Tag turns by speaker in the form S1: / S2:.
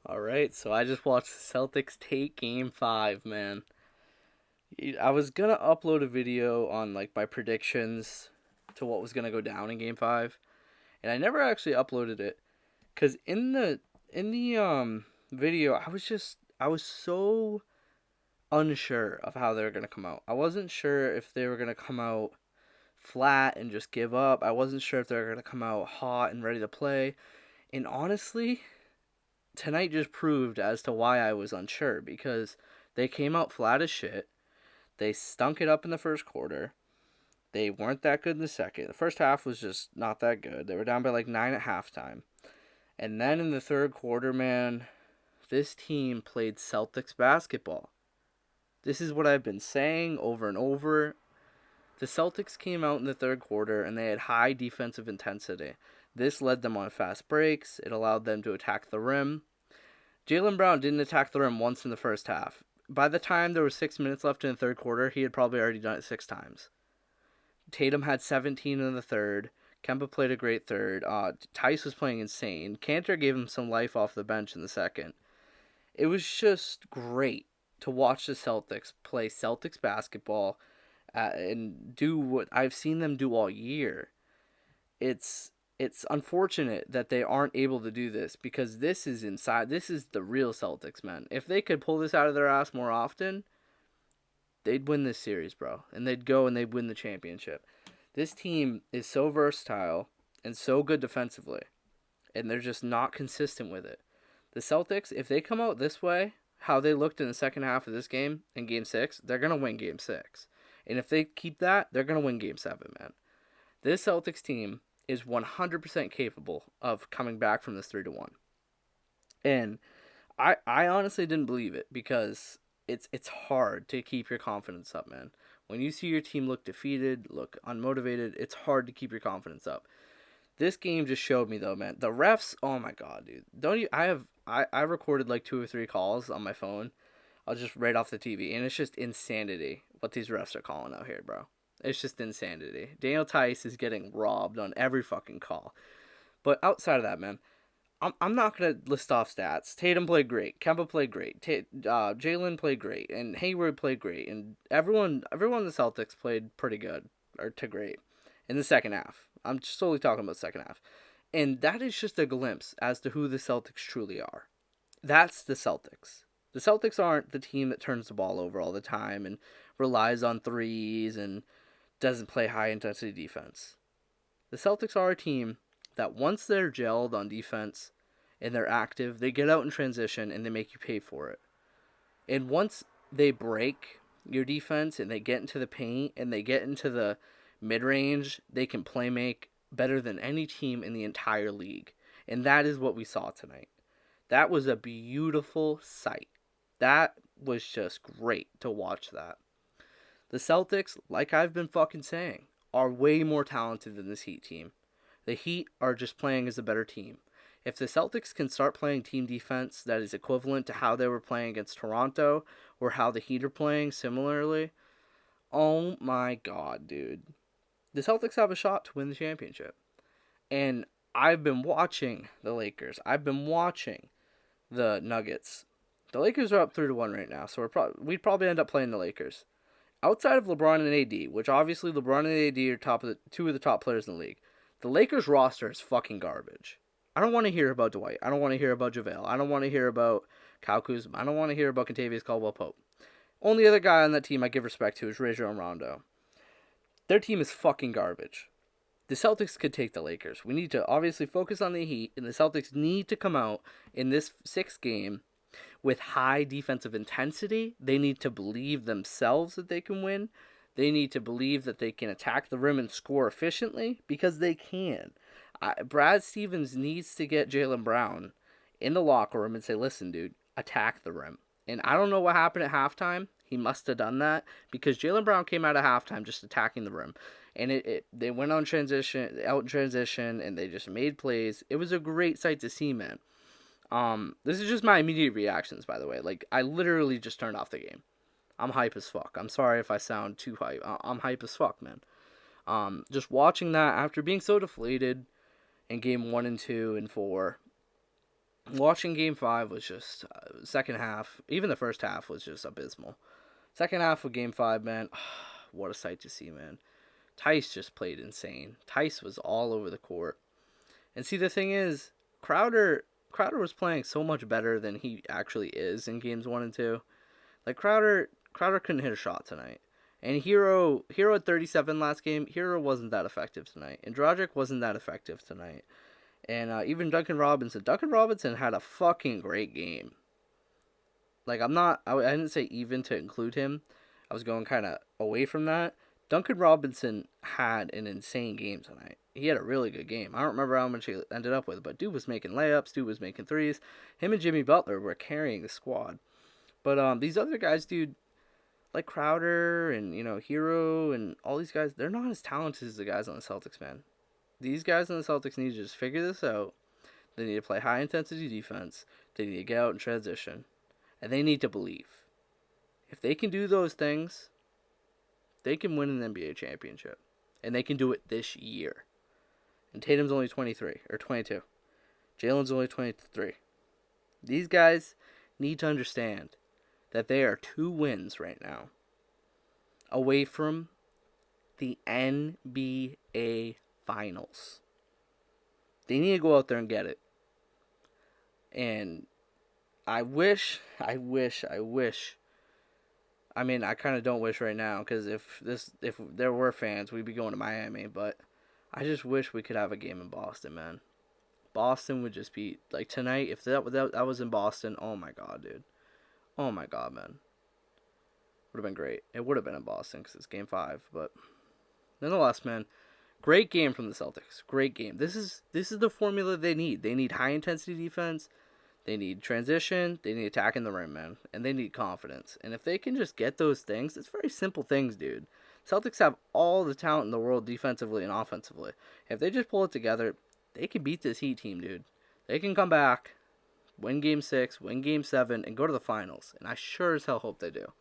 S1: All right, so I just watched the Celtics take Game 5, man. I was gonna upload a video on like my predictions to what was gonna go down in Game 5, and I never actually uploaded it because in the video I was so unsure of how they were gonna come out. I wasn't sure if they were gonna come out flat and just give up. I wasn't sure if they were gonna come out hot and ready to play. And honestly, tonight just proved as to why I was unsure because they came out flat as shit. They stunk it up in the first quarter. They weren't that good in the second. The first half was just not that good. They were down by like 9 at halftime. And then in the third quarter, man, this team played Celtics basketball. This is what I've been saying over and over. The Celtics came out in the third quarter and they had high defensive intensity. This led them on fast breaks. It allowed them to attack the rim. Jaylen Brown didn't attack the rim once in the first half. By the time there was 6 minutes left in the third quarter, he had probably already done it 6 times. Tatum had 17 in the third. Kemba played a great third. Tice was playing insane. Cantor gave him some life off the bench in the second. It was just great to watch the Celtics play Celtics basketball and do what I've seen them do all year. It's unfortunate that they aren't able to do this because this is the real Celtics, man. If they could pull this out of their ass more often, they'd win this series, bro. And they'd go and they'd win the championship. This team is so versatile and so good defensively, and they're just not consistent with it. The Celtics, if they come out this way, how they looked in the second half of this game in game 6, they're going to win game 6. And if they keep that, they're going to win game 7, man. This Celtics team is 100% capable of coming back from this 3-1. And I honestly didn't believe it because it's hard to keep your confidence up, man. When you see your team look defeated, look unmotivated, it's hard to keep your confidence up. This game just showed me though, man. The refs, oh my god, dude. Don't you I recorded like 2 or 3 calls on my phone. I'll just right off the TV, and it's just insanity what these refs are calling out here, bro. It's just insanity. Daniel Tice is getting robbed on every fucking call. But outside of that, man, I'm not gonna list off stats. Tatum played great. Kemba played great. Jalen played great, and Hayward played great, and everyone in the Celtics played pretty good or to great in the second half. I'm solely talking about the second half, and that is just a glimpse as to who the Celtics truly are. That's the Celtics. The Celtics aren't the team that turns the ball over all the time and relies on threes and doesn't play high intensity defense. The Celtics are a team that once they're gelled on defense and they're active, they get out in transition and they make you pay for it. And once they break your defense and they get into the paint and they get into the mid range, they can play make better than any team in the entire league. And that is what we saw tonight. That was a beautiful sight. That was just great to watch that. The Celtics, like I've been fucking saying, are way more talented than this Heat team. The Heat are just playing as a better team. If the Celtics can start playing team defense that is equivalent to how they were playing against Toronto or how the Heat are playing similarly, oh my god, dude. The Celtics have a shot to win the championship. And I've been watching the Lakers. I've been watching the Nuggets. The Lakers are up 3-1 right now, so we'd probably end up playing the Lakers. Outside of LeBron and AD, which obviously LeBron and AD are two of the top players in the league, the Lakers roster is fucking garbage. I don't want to hear about Dwight. I don't want to hear about JaVale. I don't want to hear about Kyle Kuzma. I don't want to hear about Kentavious Caldwell-Pope. Only other guy on that team I give respect to is Rajon Rondo. Their team is fucking garbage. The Celtics could take the Lakers. We need to obviously focus on the Heat, and the Celtics need to come out in this sixth game with high defensive intensity. They need to believe themselves that they can win. They need to believe that they can attack the rim and score efficiently because they can. Brad Stevens needs to get Jaylen Brown in the locker room and say, listen, dude, attack the rim. And I don't know what happened at halftime. He must have done that because Jaylen Brown came out of halftime just attacking the rim. And they went on transition, out in transition, and they just made plays. It was a great sight to see, man. This is just my immediate reactions, by the way. Like, I literally just turned off the game. I'm hype as fuck. I'm sorry if I sound too hype. I'm hype as fuck, man. Just watching that after being so deflated in game 1 and 2 and 4, Watching Game 5 was just second half. Even the first half was just abysmal. Second half of Game 5, man, what a sight to see, man. Tice just played insane. Tice was all over the court. And see, the thing is, Crowder was playing so much better than he actually is in games 1 and 2. Like Crowder couldn't hit a shot tonight. And Hero at 37 last game. Hero wasn't that effective tonight. And Dragic wasn't that effective tonight. And even Duncan Robinson. Duncan Robinson had a fucking great game. Like I didn't say even to include him. I was going kind of away from that. Duncan Robinson had an insane game tonight. He had a really good game. I don't remember how much he ended up with, but dude was making layups. Dude was making threes. Him and Jimmy Butler were carrying the squad. But these other guys, dude, like Crowder and Hero and all these guys, they're not as talented as the guys on the Celtics, man. These guys on the Celtics need to just figure this out. They need to play high intensity defense. They need to get out in transition, and they need to believe. If they can do those things, they can win an NBA championship, and they can do it this year. And Tatum's only 23 or 22. Jalen's only 23. These guys need to understand that they are 2 wins right now away from the NBA Finals. They need to go out there and get it. And I wish. I mean, I kind of don't wish right now, because if there were fans, we'd be going to Miami. But I just wish we could have a game in Boston, man. Boston would just be like tonight. If that was in Boston, oh my god, dude. Oh my god, man. Would have been great. It would have been in Boston because it's Game 5. But nonetheless, man, great game from the Celtics. Great game. This is the formula they need. They need high intensity defense. They need transition. They need attack in the rim, man. And they need confidence. And if they can just get those things, it's very simple things, dude. Celtics have all the talent in the world defensively and offensively. If they just pull it together, they can beat this Heat team, dude. They can come back, win Game 6, win Game 7, and go to the finals. And I sure as hell hope they do.